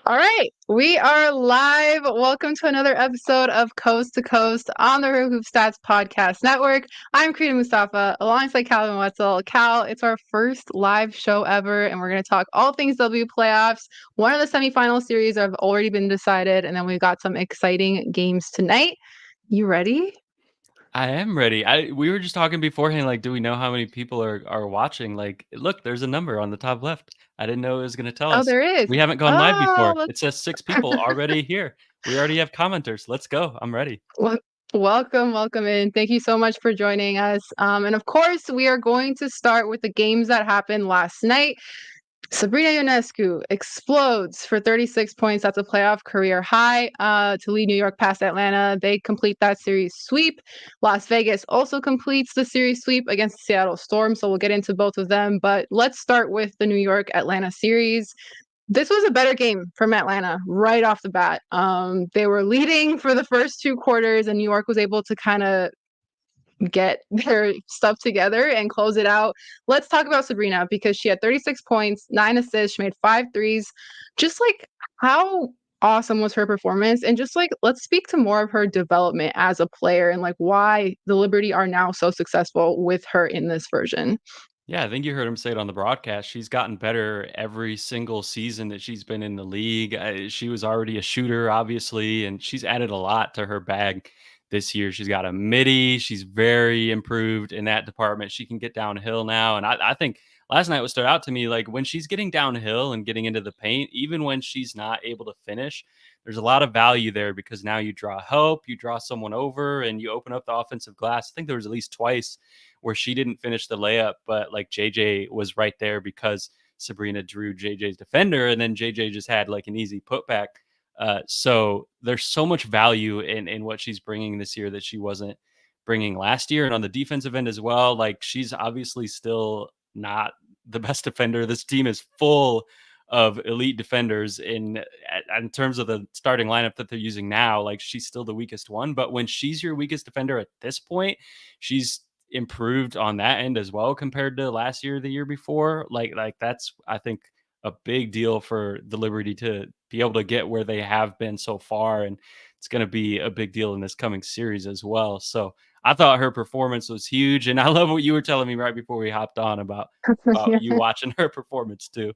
All right, we are live. Welcome to another episode of Coast to Coast on the Hoop Stats Podcast Network. I'm Crina Mustafa alongside Calvin Wetzel. Cal, it's our first live show ever, and we're going to talk all things W playoffs. One of the semifinal series have already been decided, and then we've got some exciting games tonight. You ready? I am ready. We were just talking beforehand, like, do we know how many people are watching? Like, look, there's a number on the top left. I didn't know it was gonna tell Oh, us. there is. We haven't gone live Oh, before. It says 6 people already here. We already have commenters. Let's go. I'm ready. Wel- welcome in. Thank you so much for joining us. And of course, we are going to start with the games that happened last night. Sabrina Ionescu explodes for 36 points. That's a playoff career high to lead New York past Atlanta. They complete that series sweep. Las Vegas also completes the series sweep against the Seattle Storm. So we'll get into both of them. But let's start with the New York Atlanta series. This was a better game from Atlanta right off the bat. They were leading for the first two quarters, and New York was able to kind of get their stuff together and close it out. Let's talk about Sabrina because she had 36 points, 9 assists, she made 5 threes. Just like how awesome was her performance? And just like let's speak to more of her development as a player and like why the Liberty are now so successful with her in this version. Yeah, I think you heard him say it on the broadcast. She's gotten better every single season that she's been in the league. She was already a shooter, obviously, and she's added a lot to her bag this year. She's got a midi. She's very improved in that department. She can get downhill now. And I think last night what stood out to me, like when she's getting downhill and getting into the paint, even when she's not able to finish, there's a lot of value there because now you draw help, you draw someone over, and you open up the offensive glass. I think there was at least twice where she didn't finish the layup, but like JJ was right there because Sabrina drew JJ's defender, and then JJ just had like an easy putback. So there's so much value in what she's bringing this year that she wasn't bringing last year, and on the defensive end as well. Like she's obviously still not the best defender. This team is full of elite defenders in terms of the starting lineup that they're using now. Like she's still the weakest one, but when she's your weakest defender at this point, she's improved on that end as well compared to last year, the year before. Like that's I think a big deal for the Liberty to be able to get where they have been so far, and it's going to be a big deal in this coming series as well. So I thought her performance was huge, and I love what you were telling me right before we hopped on about you watching her performance too.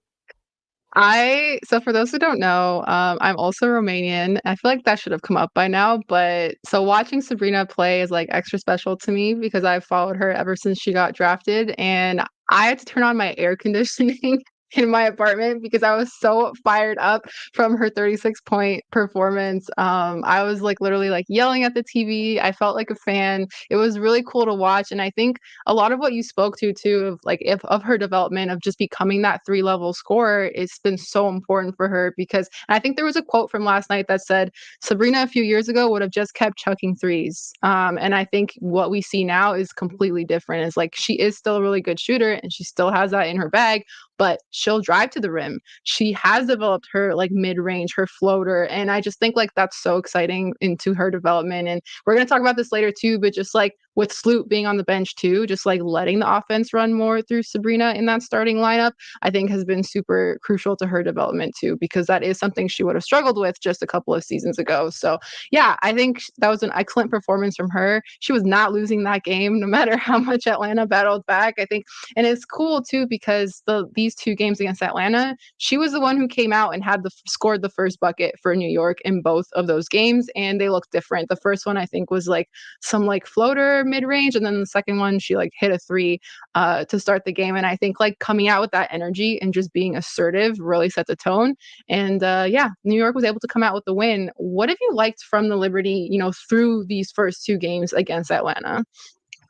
So for those who don't know, I'm also Romanian. I feel like that should have come up by now, but so watching Sabrina play is like extra special to me because I've followed her ever since she got drafted, and I had to turn on my air conditioning in my apartment because I was so fired up from her 36-point performance. I was like literally like yelling at the TV. I felt like a fan. It was really cool to watch, and I think a lot of what you spoke to too of like if of her development of just becoming that three-level scorer, it's been so important for her because I think there was a quote from last night that said Sabrina a few years ago would have just kept chucking threes. And I think what we see now is completely different. It's like she is still a really good shooter and she still has that in her bag, but she'll drive to the rim. She has developed her like mid-range, her floater, and I just think like that's so exciting into her development. And we're going to talk about this later too, but just like with Sloot being on the bench too, just like letting the offense run more through Sabrina in that starting lineup, I think has been super crucial to her development too, because that is something she would have struggled with just a couple of seasons ago. So yeah, I think that was an excellent performance from her. She was not losing that game no matter how much Atlanta battled back. I think, and it's cool too because these two games against Atlanta, she was the one who came out and had scored the first bucket for New York in both of those games, and they looked different. The first one I think was like some like floater mid range, and then the second one she like hit a three to start the game. And I think like coming out with that energy and just being assertive really set the tone. And yeah, New York was able to come out with the win. What have you liked from the Liberty, through these first two games against Atlanta?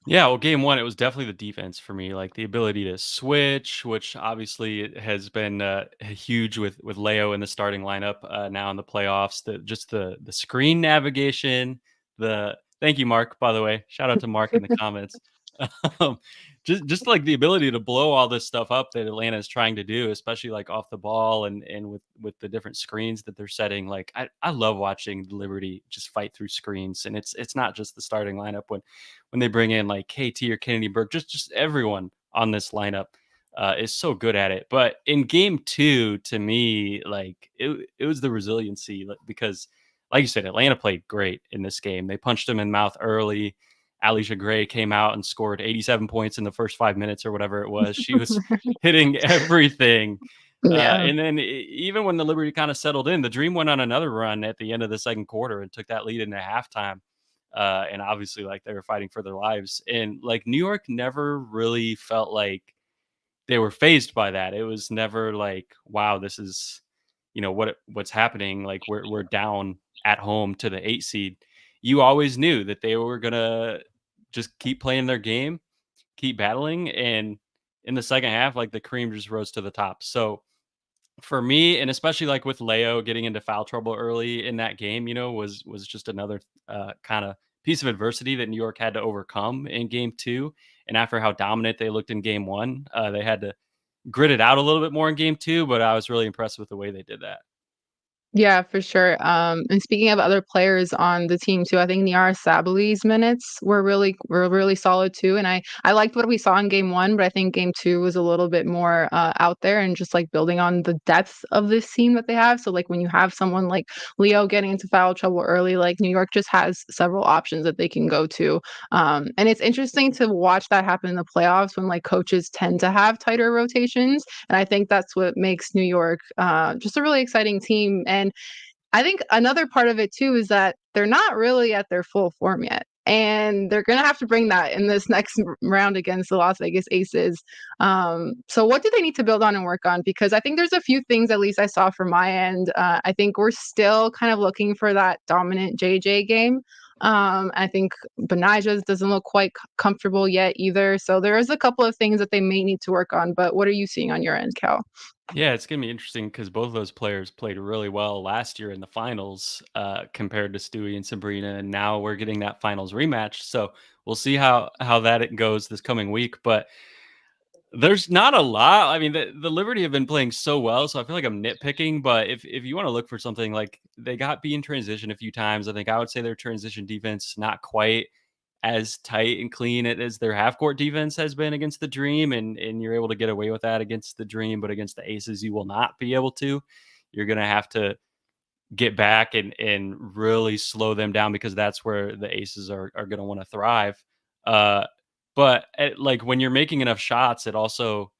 Yeah, well, game one, it was definitely the defense for me, like the ability to switch, which obviously has been huge with Leo in the starting lineup now in the playoffs. The screen navigation, the thank you, Mark. By the way, shout out to Mark in the comments. Um, just like the ability to blow all this stuff up that Atlanta is trying to do, especially like off the ball and with the different screens that they're setting. Like I love watching Liberty just fight through screens, and it's not just the starting lineup when they bring in like KT or Kennedy Burke, just everyone on this lineup. is so good at it. But in game two, to me, like it was the resiliency because, like you said, Atlanta played great in this game. They punched them in the mouth early. Alicia Gray came out and scored 87 points in the first 5 minutes or whatever it was. She was hitting everything. Yeah. And then even when the Liberty kind of settled in, the Dream went on another run at the end of the second quarter and took that lead into halftime. And obviously, like they were fighting for their lives. And like New York never really felt like they were phased by that. It was never like, wow, this is, what's happening. Like we're down at home to the 8 seed. You always knew that they were gonna just keep playing their game, keep battling, and in the second half, like the cream just rose to the top. So for me, and especially like with Leo getting into foul trouble early in that game, was just another kind of piece of adversity that New York had to overcome in game two. And after how dominant they looked in game one, they had to grit it out a little bit more in game two. But I was really impressed with the way they did that. Yeah, for sure. And speaking of other players on the team too, I think Niara Sabali's minutes were really solid too. And I liked what we saw in game one, but I think game two was a little bit more out there and just like building on the depth of this team that they have. So like when you have someone like Leo getting into foul trouble early, like New York just has several options that they can go to. And it's interesting to watch that happen in the playoffs when like coaches tend to have tighter rotations. And I think that's what makes New York just a really exciting team. And I think another part of it too is that they're not really at their full form yet. And they're going to have to bring that in this next round against the Las Vegas Aces. So, what do they need to build on and work on? Because I think there's a few things, at least I saw from my end. I think we're still kind of looking for that dominant JJ game. I think Benijah's doesn't look quite comfortable yet either. So, there is a couple of things that they may need to work on. But what are you seeing on your end, Cal? Yeah, it's gonna be interesting because both of those players played really well last year in the finals, compared to Stewie and Sabrina, and now we're getting that finals rematch. So we'll see how that it goes this coming week. But there's not a lot. I mean, the Liberty have been playing so well, so I feel like I'm nitpicking. But if you want to look for something, like they got B in transition a few times, I think I would say their transition defense not quite as tight and clean as their half court defense has been against the Dream, and you're able to get away with that against the Dream, but against the Aces, you will not be able to. You're gonna have to get back and really slow them down because that's where the Aces are gonna want to thrive. Uh, but like when you're making enough shots, it also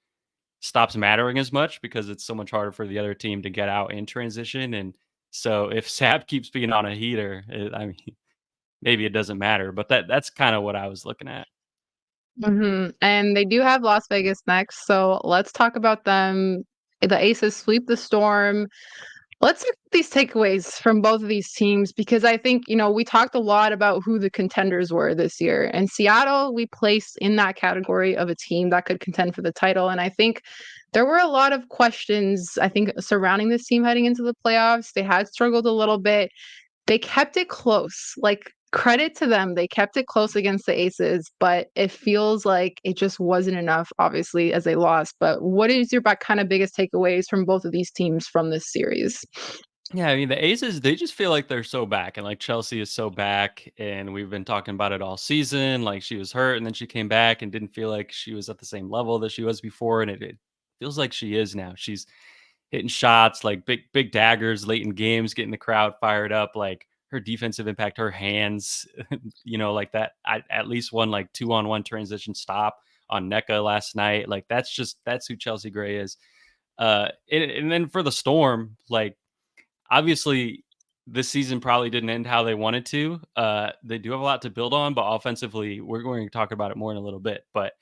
stops mattering as much because it's so much harder for the other team to get out in transition. And so if Sap keeps being on a heater, I mean, maybe it doesn't matter. But that's kind of what I was looking at. And they do have Las Vegas next, so let's talk about them. The Aces sweep the Storm. Let's look at these takeaways from both of these teams because I think, we talked a lot about who the contenders were this year. And Seattle, we placed in that category of a team that could contend for the title. And I think there were a lot of questions, I think, surrounding this team heading into the playoffs. They had struggled a little bit. They kept it close. Like, credit to them. They kept it close against the Aces, but it feels like it just wasn't enough, obviously, as they lost. But what is your kind of biggest takeaways from both of these teams from this series? Yeah, I mean the Aces, they just feel like they're so back, and like Chelsea is so back, and we've been talking about it all season. Like she was hurt, and then she came back and didn't feel like she was at the same level that she was before, and it feels like she is now. She's hitting shots like big daggers late in games, getting the crowd fired up. Like her defensive impact, her hands, like that. At least one like 2-on-1 transition stop on NECA last night. Like that's who Chelsea Gray is. And then for the Storm, like obviously this season probably didn't end how they wanted to. They do have a lot to build on, but offensively, we're going to talk about it more in a little bit. But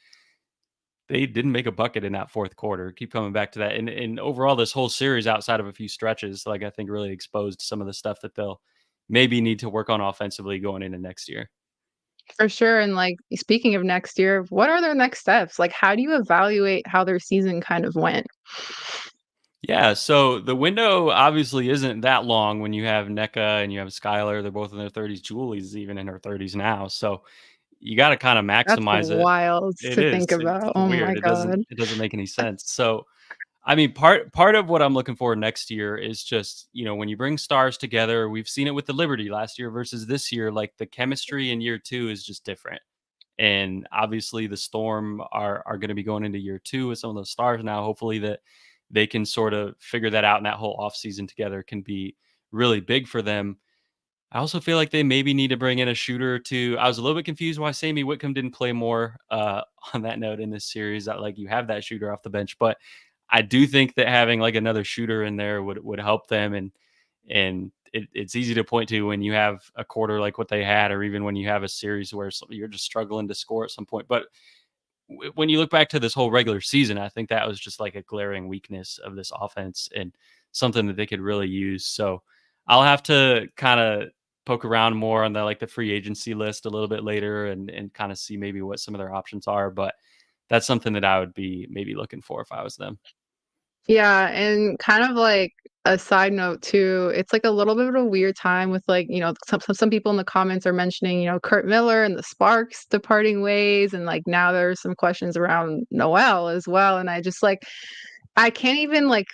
they didn't make a bucket in that fourth quarter. Keep coming back to that. And overall, this whole series, outside of a few stretches, like I think really exposed some of the stuff that they'll maybe need to work on offensively going into next year. For sure. And like speaking of next year, what are their next steps? Like, how do you evaluate how their season kind of went? Yeah, so the window obviously isn't that long when you have NECA and you have Skylar. They're both in their 30s. Julie's even in her 30s now. So you got to kind of That's maximize it. wild It to is. think about. It's Oh my weird. God. It doesn't make any sense. So I mean, part of what I'm looking for next year is just, when you bring stars together, we've seen it with the Liberty last year versus this year, like the chemistry in year two is just different. And obviously the Storm are going to be going into year 2 with some of those stars now. Hopefully that they can sort of figure that out, and that whole offseason together can be really big for them. I also feel like they maybe need to bring in a shooter to. I was a little bit confused why Sammy Whitcomb didn't play more on that note in this series. That like you have that shooter off the bench, but I do think that having like another shooter in there would help them, and it's easy to point to when you have a quarter like what they had, or even when you have a series where you're just struggling to score at some point. But when you look back to this whole regular season, I think that was just like a glaring weakness of this offense and something that they could really use. So I'll have to kind of poke around more on the like the free agency list a little bit later and kind of see maybe what some of their options are. But that's something that I would be maybe looking for if I was them. Yeah, and kind of like a side note too, it's like a little bit of a weird time with like, some people in the comments are mentioning, Kurt Miller and the Sparks departing ways, and like now there's some questions around Noel as well. And I just like I can't even like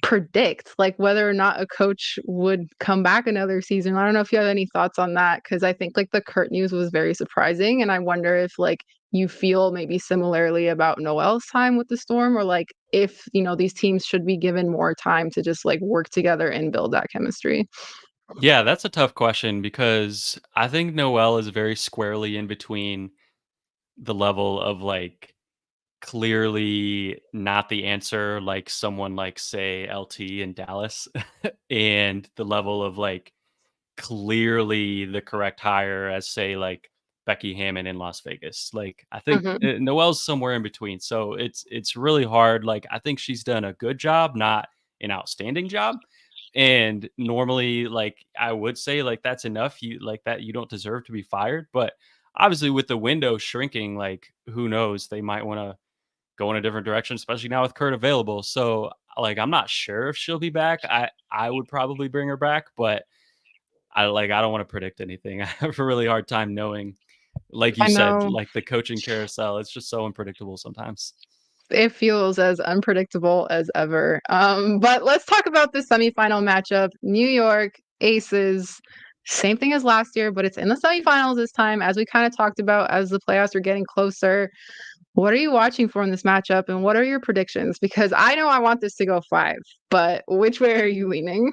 predict like whether or not a coach would come back another season. I don't know if you have any thoughts on that, because I think like the Kurt news was very surprising, and I wonder if like you feel maybe similarly about Noel's time with the Storm, or like if these teams should be given more time to just like work together and build that chemistry. Yeah, that's a tough question because I think Noel is very squarely in between the level of like clearly not the answer, like someone like say LT in Dallas, and the level of like clearly the correct hire as say like Becky Hammon in Las Vegas. Like I think Hmm. Noel's somewhere in between. So it's really hard. Like I think she's done a good job, not an outstanding job. And normally like I would say like that's enough. You like that you don't deserve to be fired, but obviously with the window shrinking, like who knows, they might want to go in a different direction, especially now with Kurt available. So like I'm not sure if she'll be back. I would probably bring her back, but I don't want to predict anything. I have a really hard time knowing. Like you I said, know. like the coaching carousel, it's just so unpredictable sometimes. It feels as unpredictable as ever. But let's talk about the semifinal matchup. New York Aces, same thing as last year, but it's in the semifinals this time, as we kind of talked about as the playoffs are getting closer. What are you watching for in this matchup, and what are your predictions? Because I know I want this to go 5, but which way are you leaning?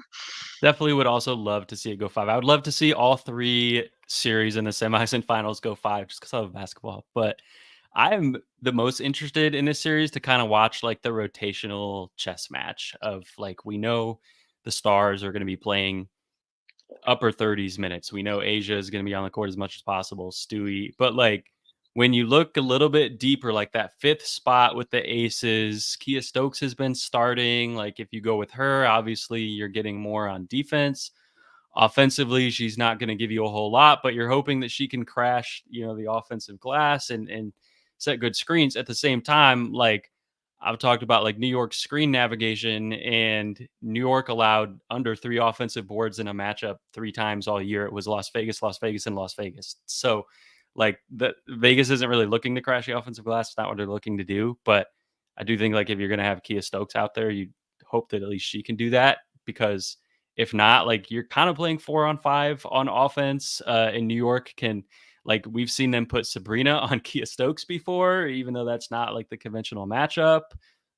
Definitely would also love to see it go 5. I would love to see all 3 series in the semis and finals go 5 just because I love basketball. But I'm the most interested in this series to kind of watch like the rotational chess match of like we know the stars are going to be playing upper 30s minutes. We know Asia is going to be on the court as much as possible, Stewie. But like when you look a little bit deeper, like that 5th spot with the Aces, Kia Stokes has been starting. Like if you go with her, obviously you're getting more on defense. Offensively, she's not going to give you a whole lot, but you're hoping that she can crash, the offensive glass and set good screens. At the same time, like I've talked about like New York screen navigation, and New York allowed under 3 offensive boards in a matchup 3 times all year. It was Las Vegas, Las Vegas, and Las Vegas. So like the Vegas isn't really looking to crash the offensive glass. It's not what they're looking to do. But I do think like if you're gonna have Kia Stokes out there, you hope that at least she can do that, because if not, like you're kind of playing 4-on-5 on offense. In New York can like we've seen them put Sabrina on Kia Stokes before, even though that's not like the conventional matchup,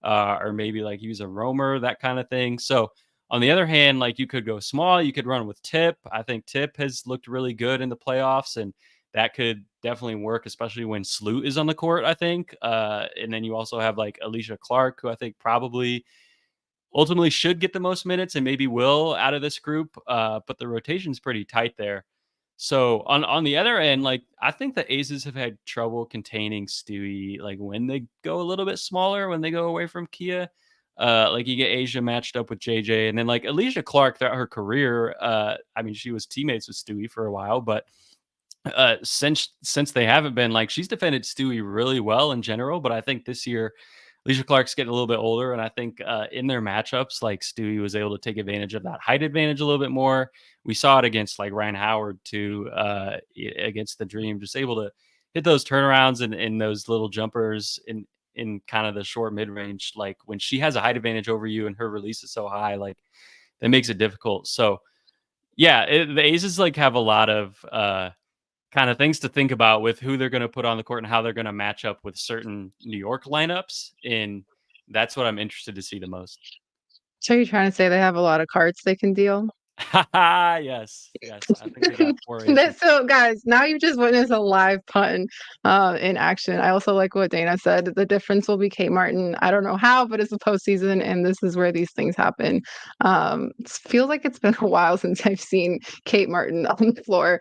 or maybe like use a roamer, that kind of thing. So on the other hand, like you could go small, you could run with Tip. I think Tip has looked really good in the playoffs, and that could definitely work, especially when Sloot is on the court. I think, and then you also have like Alicia Clark, who I think probably ultimately should get the most minutes and maybe will out of this group. But the rotation's pretty tight there. So on the other end, like I think the Aces have had trouble containing Stewie, like when they go a little bit smaller, when they go away from Kia. Like you get Asia matched up with JJ, and then like Alicia Clark throughout her career. I mean, she was teammates with Stewie for a while, but since they haven't been, like she's defended Stewie really well in general. But I think this year Alicia Clark's getting a little bit older, and I think in their matchups, like Stewie was able to take advantage of that height advantage a little bit more. We saw it against like Ryan Howard too, against the Dream, just able to hit those turnarounds and those little jumpers in kind of the short mid range. Like when she has a height advantage over you and her release is so high, like that makes it difficult. So yeah, the Aces like have a lot of kind of things to think about with who they're going to put on the court and how they're going to match up with certain New York lineups. And that's what I'm interested to see the most. So you're trying to say they have a lot of cards they can deal? Yes, yes. I think they got four That aces. so guys, now you've just witnessed a live pun in action. I also like what Dana said. The difference will be Kate Martin. I don't know how, but it's the postseason, and this is where these things happen. It feels like it's been a while since I've seen Kate Martin on the floor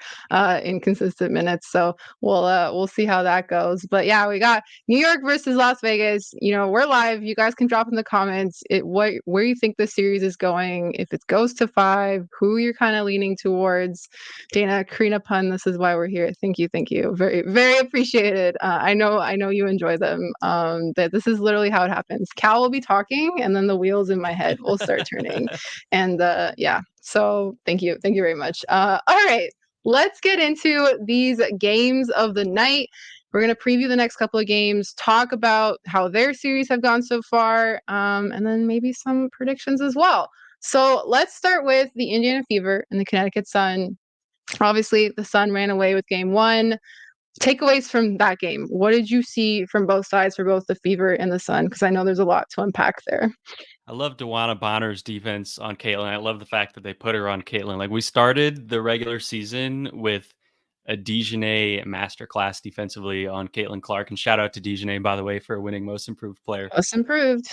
in consistent minutes. So we'll see how that goes. But yeah, we got New York versus Las Vegas. You know, we're live. You guys can drop in the comments what where you think the series is going. If it goes to 5, who you're kind of leaning towards. Dana, Crina pun. This is why we're here. Thank you, thank you. Very, very appreciated. I know you enjoy them. That this is literally how it happens. Cal will be talking, and then the wheels in my head will start turning. And yeah, so thank you very much. All right, let's get into these games of the night. We're going to preview the next couple of games, talk about how their series have gone so far, and then maybe some predictions as well. So let's start with the Indiana Fever and the Connecticut Sun. Obviously, the Sun ran away with game one. Takeaways from that game. What did you see from both sides for both the Fever and the Sun? Because I know there's a lot to unpack there. I love Dewana Bonner's defense on Caitlin. I love the fact that they put her on Caitlin. Like we started the regular season with a Dijonay masterclass defensively on Caitlin Clark. And shout out to Dijonay, by the way, for winning most improved player. Most improved.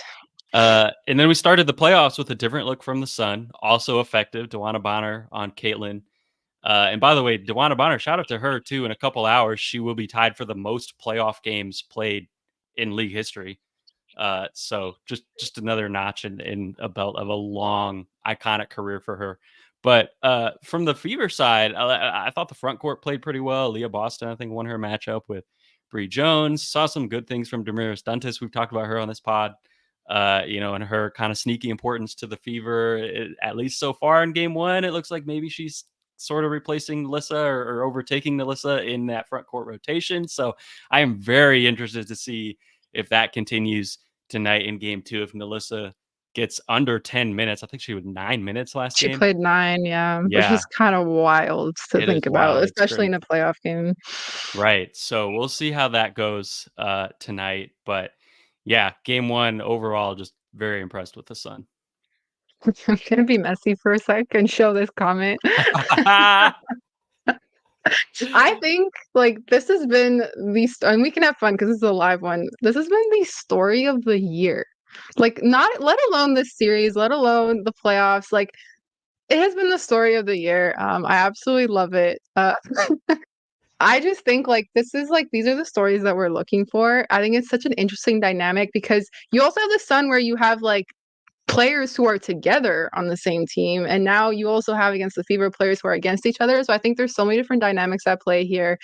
And then we started the playoffs with a different look from the Sun, also effective. Dewana Bonner on Caitlin. And by the way, Dewana Bonner, shout out to her too. In a couple hours, she will be tied for the most playoff games played in league history. So just another notch in a belt of a long iconic career for her. But from the Fever side, I thought the front court played pretty well. Leah Boston, I think, won her matchup with Bree Jones. Saw some good things from Damaris Duntis. We've talked about her on this pod. And her kind of sneaky importance to the Fever, at least so far in game one. It looks like maybe she's sort of replacing Nalissa or overtaking Nalissa in that front court rotation. So I am very interested to see if that continues tonight in game two. If Nalissa gets under 10 minutes, I think she was 9 minutes last She game. played 9, yeah, which Yeah, is kind of wild to it is think about, wild. It's especially crazy. in a playoff game. Right. So we'll see how that goes tonight. But yeah, game one overall, just very impressed with the Sun. I'm gonna be messy for a sec and show this comment. I think like this has been and we can have fun because this is a live one. This has been the story of the year. Like not let alone this series, let alone the playoffs. Like it has been the story of the year. I absolutely love it. I just think like this is like these are the stories that we're looking for. I think it's such an interesting dynamic because you also have the Sun where you have like players who are together on the same team. And now you also have against the Fever players who are against each other. So I think there's so many different dynamics at play here.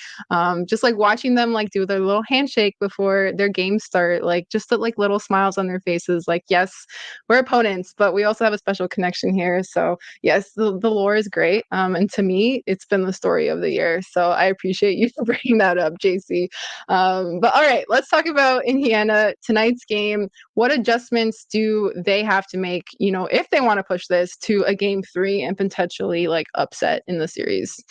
Just like watching them like do their little handshake before their games start, like just the like little smiles on their faces. Like, yes, we're opponents, but we also have a special connection here. So yes, the lore is great. And to me, it's been the story of the year. So I appreciate you for bringing that up, JC. But all right, let's talk about Indiana tonight's game. What adjustments do they have to make, you know, if they want to push this to a game 3 and potentially like upset in the series?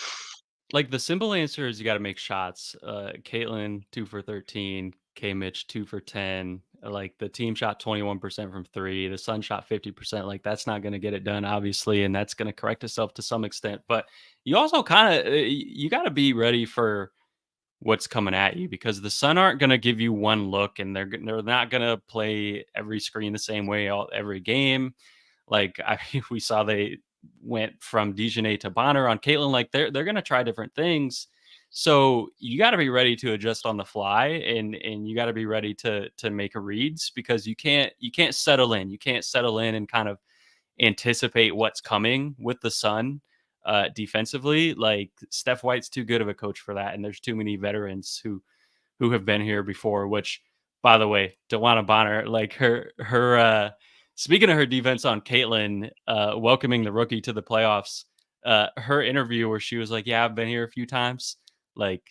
Like the simple answer is you got to make shots. Caitlin 2 for 13, K Mitch 2 for 10. Like the team shot 21% from three. The Sun shot 50%. Like that's not going to get it done, obviously, and that's going to correct itself to some extent. But you also kind of you got to be ready for what's coming at you because the Sun aren't going to give you one look, and they're not going to play every screen the same way every game. Like we saw they went from Dijonay to Bonner on Caitlin. Like they're gonna try different things. So you got to be ready to adjust on the fly, and you got to be ready to make a reads because you can't settle in. You can't settle in and kind of anticipate what's coming with the Sun defensively. Like Steph White's too good of a coach for that, and there's too many veterans who have been here before, which by the way, Dewana Bonner, like her speaking of her defense on Caitlin, welcoming the rookie to the playoffs, her interview where she was like, yeah, I've been here a few times. Like,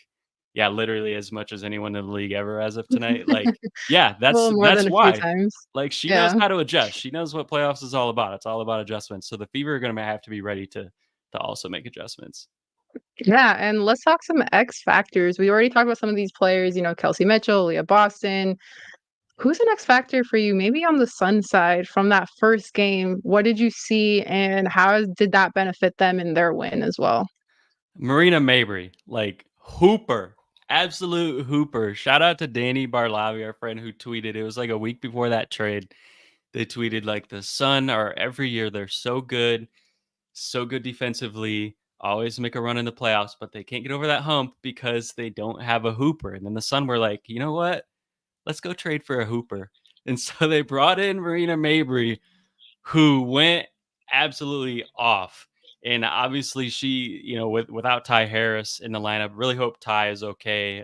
yeah, literally as much as anyone in the league ever as of tonight. Like, yeah, A little more that's than a few why. times. Like she knows Yeah. how to adjust. She knows what playoffs is all about. It's all about adjustments. So the Fever are gonna have to be ready to also make adjustments. Yeah, and let's talk some X factors. We already talked about some of these players, Kelsey Mitchell, Leah Boston. Who's an X factor for you? Maybe on the Sun side from that first game. What did you see, and how did that benefit them in their win as well? Marina Mabry, like hooper, absolute hooper. Shout out to Danny Barlavi, our friend who tweeted. It was like a week before that trade. They tweeted like the Sun are every year they're so good defensively, always make a run in the playoffs, but they can't get over that hump because they don't have a hooper. And then the Sun were like, you know what? Let's go trade for a hooper. And so they brought in Marina Mabry, who went absolutely off. And obviously, she, without Ty Harris in the lineup, really hope Ty is okay.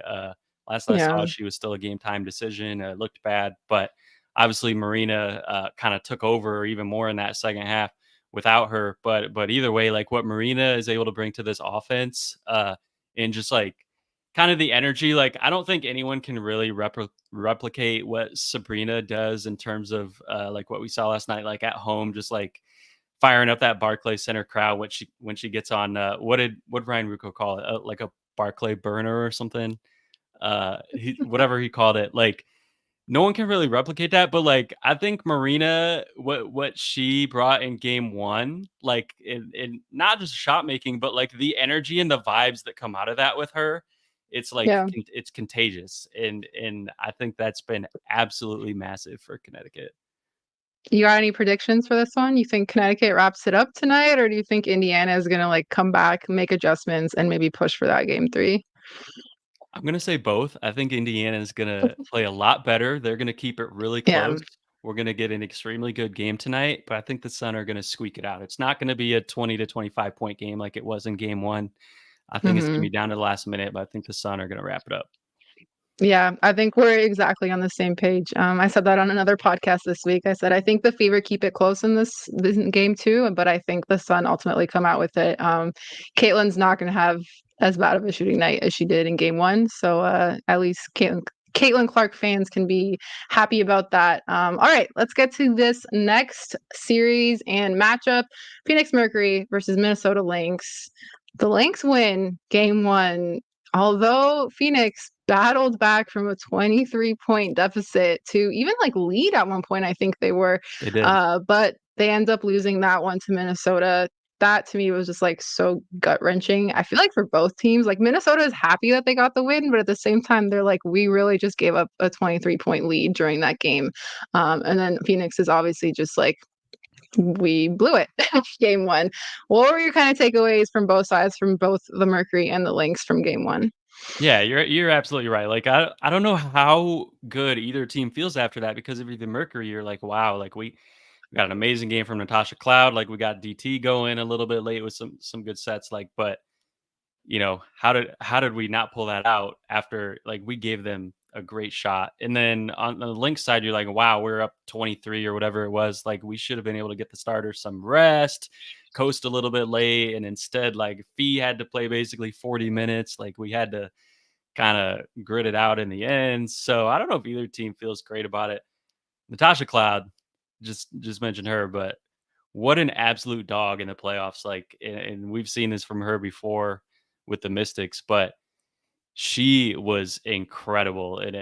Last I saw, Yeah. she was still a game time decision. Looked bad, but obviously, Marina kind of took over even more in that second half without her. But either way, like what Marina is able to bring to this offense, and just like kind of the energy. Like I don't think anyone can really replicate what Sabrina does in terms of like what we saw last night, like at home, just like firing up that Barclay Center crowd. When she gets on, what Ryan Rucco call it, like a Barclay burner or something. Whatever he called it, like no one can really replicate that, but, like, I think Marina, what she brought in game 1, like, in not just shot making, but, like, the energy and the vibes that come out of that with her, it's, like, Yeah. it's contagious, and I think that's been absolutely massive for Connecticut. You got any predictions for this one? You think Connecticut wraps it up tonight, or do you think Indiana is gonna like come back, make adjustments, and maybe push for that game three? I'm gonna say both. I think Indiana is gonna play a lot better. They're gonna keep it really Yeah. close. We're gonna get an extremely good game tonight, but I think the Sun are gonna squeak it out. It's not gonna be a 20 to 25 point game like it was in game 1. I think it's gonna Hmm. be down to the last minute, but I think the Sun are gonna wrap it up. Yeah, I think we're exactly on the same page. I said that on another podcast this week. I said I think the Fever keep it close in this game too, but I think the Sun ultimately come out with it. Caitlin's not going to have as bad of a shooting night as she did in game one, so at least Caitlin Clark fans can be happy about that. All right, let's get to this next series and matchup: Phoenix Mercury versus Minnesota Lynx. The Lynx win game one, although Phoenix battled back from a 23-point deficit to even like lead at one point, I think they were. They did. But they end up losing that one to Minnesota. That to me was just like so gut wrenching. I feel like for both teams, like Minnesota is happy that they got the win, but at the same time, they're like, we really just gave up a 23-point lead during that game. And then Phoenix is obviously just like, we blew it game one. What were your kind of takeaways from both sides, from both the Mercury and the Lynx from game one? Yeah, you're absolutely right. Like I don't know how good either team feels after that because if you're the Mercury, you're like, wow, like we got an amazing game from Natasha Cloud. Like we got DT going a little bit late with some good sets. Like, but how did we not pull that out after like we gave them a great shot? And then on the Lynx side, you're like, wow, we're up 23 or whatever it was. Like we should have been able to get the starters some rest, coast a little bit late, and instead, like Fee had to play basically 40 minutes. Like we had to kind of grit it out in the end. So I don't know if either team feels great about it. Natasha Cloud, just mentioned her, but what an absolute dog in the playoffs. Like, and we've seen this from her before with the Mystics, but she was incredible. And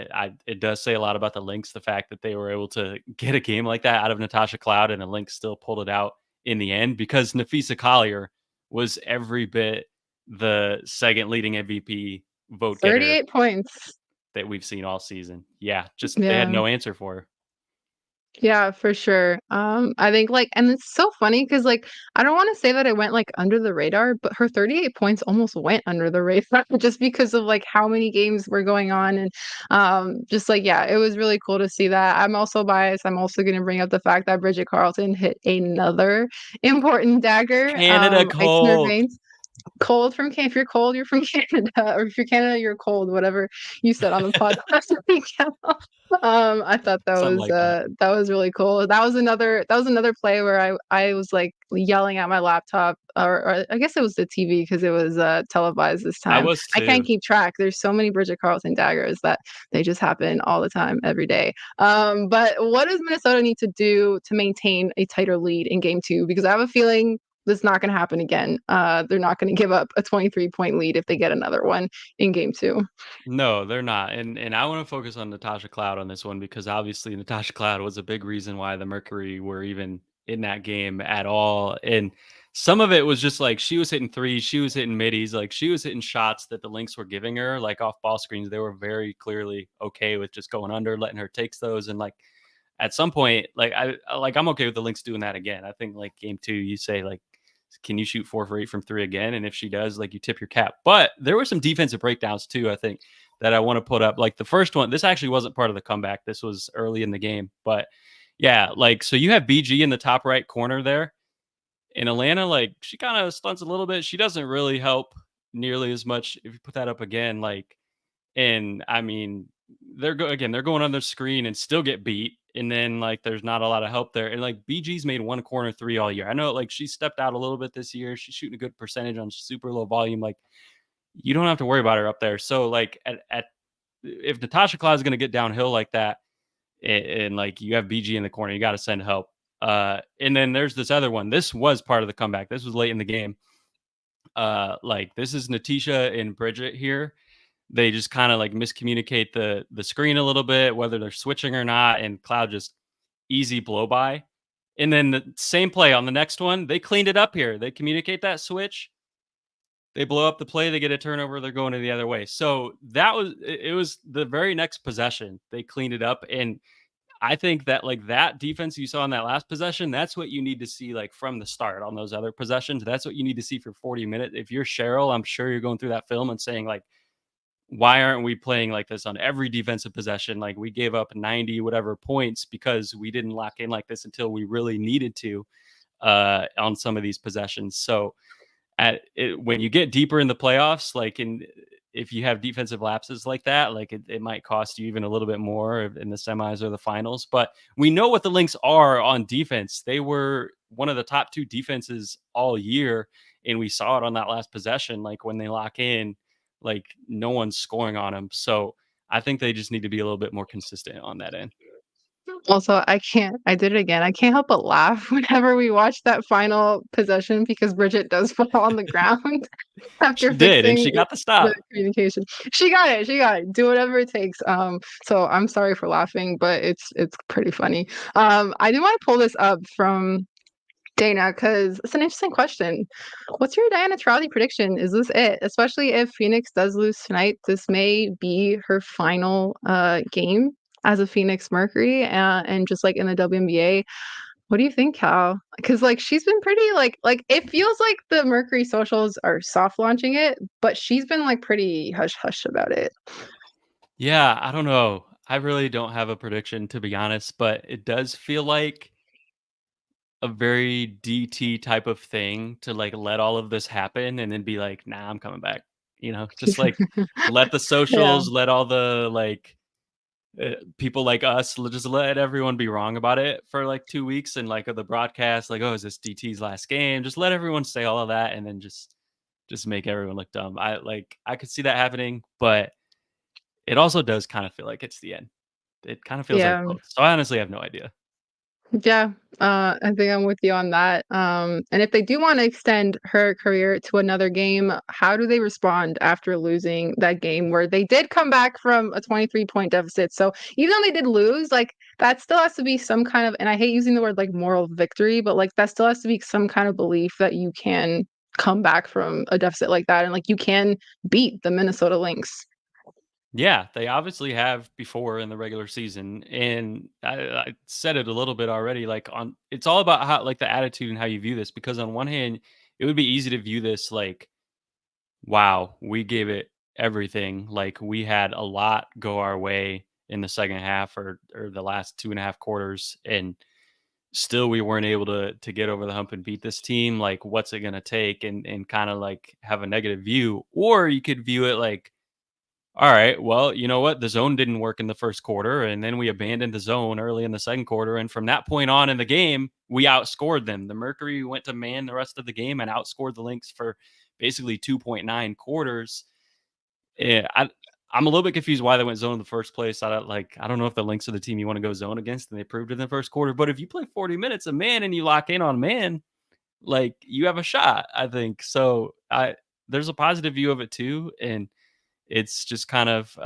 it does say a lot about the Lynx, the fact that they were able to get a game like that out of Natasha Cloud and the Lynx still pulled it out in the end because Nafisa Collier was every bit the second leading MVP vote getter 38 points. that we've seen all season. Yeah, just they had Yeah. no answer for her. Yeah, for sure. I think like, and it's so funny because like I don't want to say that it went like under the radar, but her 38 points almost went under the radar just because of like how many games were going on, and just like yeah, it was really cool to see that. I'm also biased. I'm also going to bring up the fact that Bridget Carlton hit another important dagger, Canada ice in her cold. veins. Cold from Can if you're cold, you're from Canada, or if you're Canada, you're cold, whatever you said on the podcast. I thought Something like that. that was really cool. That was another play where I was like yelling at my laptop, or I guess it was the TV because it was televised this I time. was I can't too. keep track. There's so many Bridget Carlton daggers that they just happen all the time, every day. But what does Minnesota need to do to maintain a tighter lead in game two? Because I have a feeling That's not going to happen again. They're not going to give up a 23-point lead if they get another one in game two. No, they're not. And I want to focus on Natasha Cloud on this one because obviously Natasha Cloud was a big reason why the Mercury were even in that game at all. And some of it was just like she was hitting threes, she was hitting middies, like she was hitting shots that the Lynx were giving her, like off ball screens. They were very clearly okay with just going under, letting her take those. And like at some point, I'm okay with the Lynx doing that again. I think like game two, you say like, can you shoot 4 for 8 from three again? And if she does, like you tip your cap. But there were some defensive breakdowns too, I think, that I want to put up. Like the first one, this actually wasn't part of the comeback. This was early in the game. But yeah, like so you have BG in the top right corner there. In Atlanta, like she kind of stunts a little bit. She doesn't really help nearly as much if you put that up again. Like and I mean, they're going on their screen and still get beat. And then like there's not a lot of help there. And like BG's made one corner three all year. I know like she stepped out a little bit this year. She's shooting a good percentage on super low volume. Like you don't have to worry about her up there. So like at if Natasha Cloud is gonna get downhill like that, and like you have BG in the corner, you gotta send help. And then there's this other one. This was part of the comeback. This was late in the game. Like this is Natisha and Bridget here, they just kind of like miscommunicate the screen a little bit, whether they're switching or not, and Cloud just easy blow by. And then the same play on the next one, they cleaned it up here. They communicate that switch, they blow up the play, they get a turnover, they're going to the other way. So that was it was the very next possession, they cleaned it up. And I think that like that defense you saw in that last possession, that's what you need to see like from the start on those other possessions. That's what you need to see for 40 minutes. If you're Cheryl, I'm sure you're going through that film and saying like, why aren't we playing like this on every defensive possession? Like we gave up 90 whatever points because we didn't lock in like this until we really needed to on some of these possessions. So when you get deeper in the playoffs, like if you have defensive lapses like that, like it might cost you even a little bit more in the semis or the finals. But we know what the Lynx are on defense. They were one of the top two defenses all year, and we saw it on that last possession. Like when they lock in, like no one's scoring on them. So I think they just need to be a little bit more consistent on that end. Also, I did it again. I can't help but laugh whenever we watch that final possession because Bridget does fall on the ground after She did, and fixing she got the the stop. communication. She got it. She got it. Do whatever it takes. So I'm sorry for laughing, but it's pretty funny. I do want to pull this up from Dana, because it's an interesting question. What's your Diana Taurasi prediction? Is this it? Especially if Phoenix does lose tonight, this may be her final game as a Phoenix Mercury, and just like in the WNBA. What do you think, Cal? Because like she's been pretty like it feels like the Mercury socials are soft launching it, but she's been like pretty hush hush about it. Yeah, I don't know. I really don't have a prediction to be honest, but it does feel like a very DT type of thing to like let all of this happen and then be like, nah, I'm coming back. Just like let the Yeah. socials, let all the like people like us, just let everyone be wrong about it for like 2 weeks and like the broadcast, like, oh, is this DT's last game? Just let everyone say all of that and then just make everyone look dumb. I could see that happening, but it also does kind of feel like it's the end. It kind of feels like Yeah. both. So I honestly have no idea. Yeah, I think I'm with you on that. And if they do want to extend her career to another game, how do they respond after losing that game where they did come back from a 23-point deficit? So even though they did lose, like that still has to be some kind of, and I hate using the word like moral victory, but like that still has to be some kind of belief that you can come back from a deficit like that and like you can beat the Minnesota Lynx. Yeah, they obviously have before in the regular season, and I said it a little bit already. Like on, it's all about how like the attitude and how you view this. Because on one hand, it would be easy to view this like, wow, we gave it everything. Like we had a lot go our way in the second half or the last 2.5 quarters, and still we weren't able to get over the hump and beat this team. Like, what's it gonna take? And kind of like have a negative view, or you could view it like, all right, well, you know what? The zone didn't work in the first quarter, and then we abandoned the zone early in the second quarter. And from that point on in the game, we outscored them. The Mercury went to man the rest of the game and outscored the Lynx for basically 2.9 quarters. I'm a little bit confused why they went zone in the first place. I don't know if the Lynx are the team you want to go zone against, and they proved it in the first quarter. But if you play 40 minutes of man and you lock in on man, like you have a shot, I think. So I there's a positive view of it too. And it's just kind of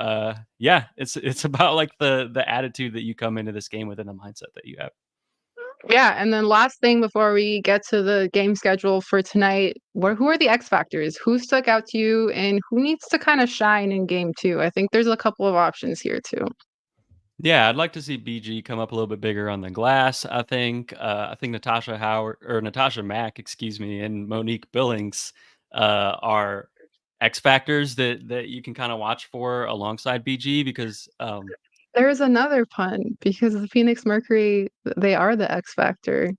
yeah, it's about like the attitude that you come into this game with and the mindset that you have. Yeah, and then last thing before we get to the game schedule for tonight, who are the X factors? Who stuck out to you, and who needs to kind of shine in game two? I think there's a couple of options here too. Yeah, I'd like to see BG come up a little bit bigger on the glass. I think Natasha Howard or Natasha Mack, excuse me, and Monique Billings are X factors that you can kind of watch for alongside BG because There's another pun because the Phoenix Mercury, they are the X factor.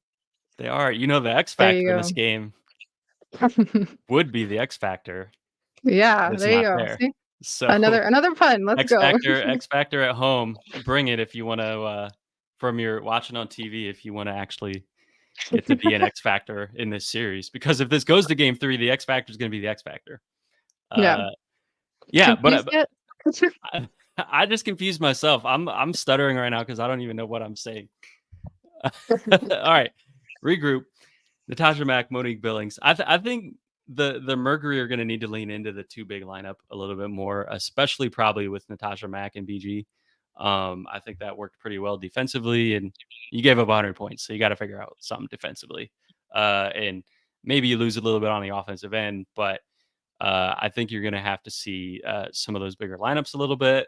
they are, you know, the X There factor in this you game go. would be the X factor, Yeah, but it's there you not go. there. See? So Another pun. Let's go. X Factor at home, bring it if you want to from your watching on TV if you want to actually get to be an X Factor in this series because if this goes to game 3, the X Factor is going to be the X Factor. Yeah. Uh yeah, Confused yet? I, I just confused myself. I'm stuttering right now cuz I don't even know what I'm saying. All right. Regroup. Natasha Mack, Monique Billings. I think the Mercury are going to need to lean into the two big lineup a little bit more, especially probably with Natasha Mack and BG. I think that worked pretty well defensively, and you gave up 100 points, so you got to figure out something defensively. And maybe you lose a little bit on the offensive end, but I think you're going to have to see some of those bigger lineups a little bit.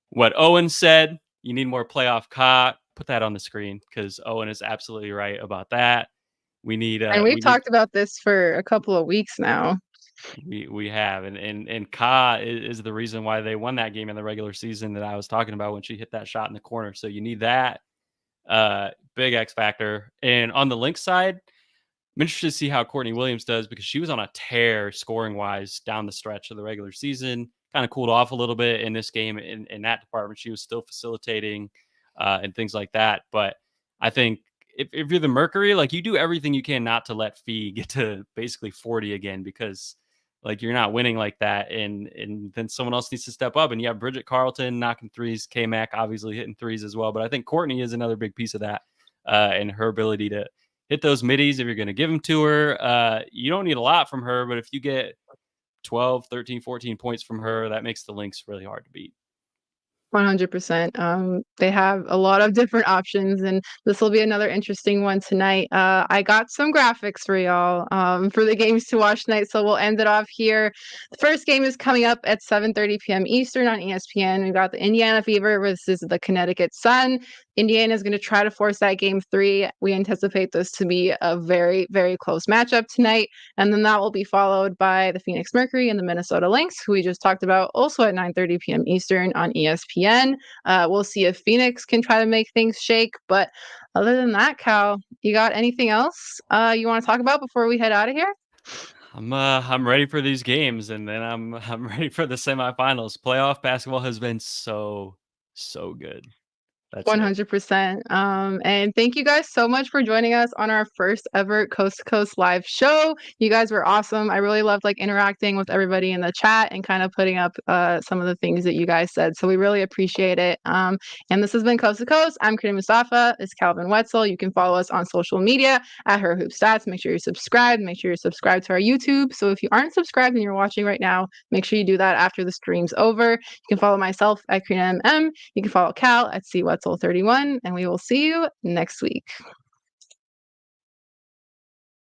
What Owen said, you need more playoff Ka. Put that on the screen because Owen is absolutely right about that. We need And we've we need talked about this for a couple of weeks now. we have and Ka is the reason why they won that game in the regular season that I was talking about when she hit that shot in the corner. So you need that big X factor. And on the Lynx side, I'm interested to see how Courtney Williams does because she was on a tear scoring wise down the stretch of the regular season. Kind of cooled off a little bit in this game in that department. She was still facilitating and things like that. But I think if you're the Mercury, like you do everything you can not to let Fee get to basically 40 again because like you're not winning like that. And then someone else needs to step up. And you have Bridget Carlton knocking threes, K Mac obviously hitting threes as well. But I think Courtney is another big piece of that and her ability to hit those middies if you're going to give them to her. You don't need a lot from her, but if you get 12, 13, 14 points from her, that makes the Lynx really hard to beat. 100%. They have a lot of different options, and this will be another interesting one tonight. I got some graphics for y'all for the games to watch tonight, so we'll end it off here. The first game is coming up at 7:30 p.m. Eastern on ESPN. We've got the Indiana Fever versus the Connecticut Sun. Indiana is going to try to force that game three. We anticipate this to be a very, very close matchup tonight. And then that will be followed by the Phoenix Mercury and the Minnesota Lynx, who we just talked about, also at 9:30 p.m. Eastern on ESPN. We'll see if Phoenix can try to make things shake. But other than that, Cal, you got anything else you want to talk about before we head out of here? I'm ready for these games, and then I'm ready for the semifinals. Playoff basketball has been so good. That's it. 100%. And thank you guys so much for joining us on our first ever Coast to Coast live show. You guys were awesome. I really loved like interacting with everybody in the chat and kind of putting up some of the things that you guys said. So we really appreciate it. And this has been Coast to Coast. I'm Crina Mustafa. It's Calvin Wetzel. You can follow us on social media at Her Hoop Stats. Make sure you're subscribed. Make sure you're subscribed to our YouTube. So if you aren't subscribed and you're watching right now, make sure you do that after the stream's over. You can follow myself at Crina MM. You can follow Cal at CWetzel31, and we will see you next week.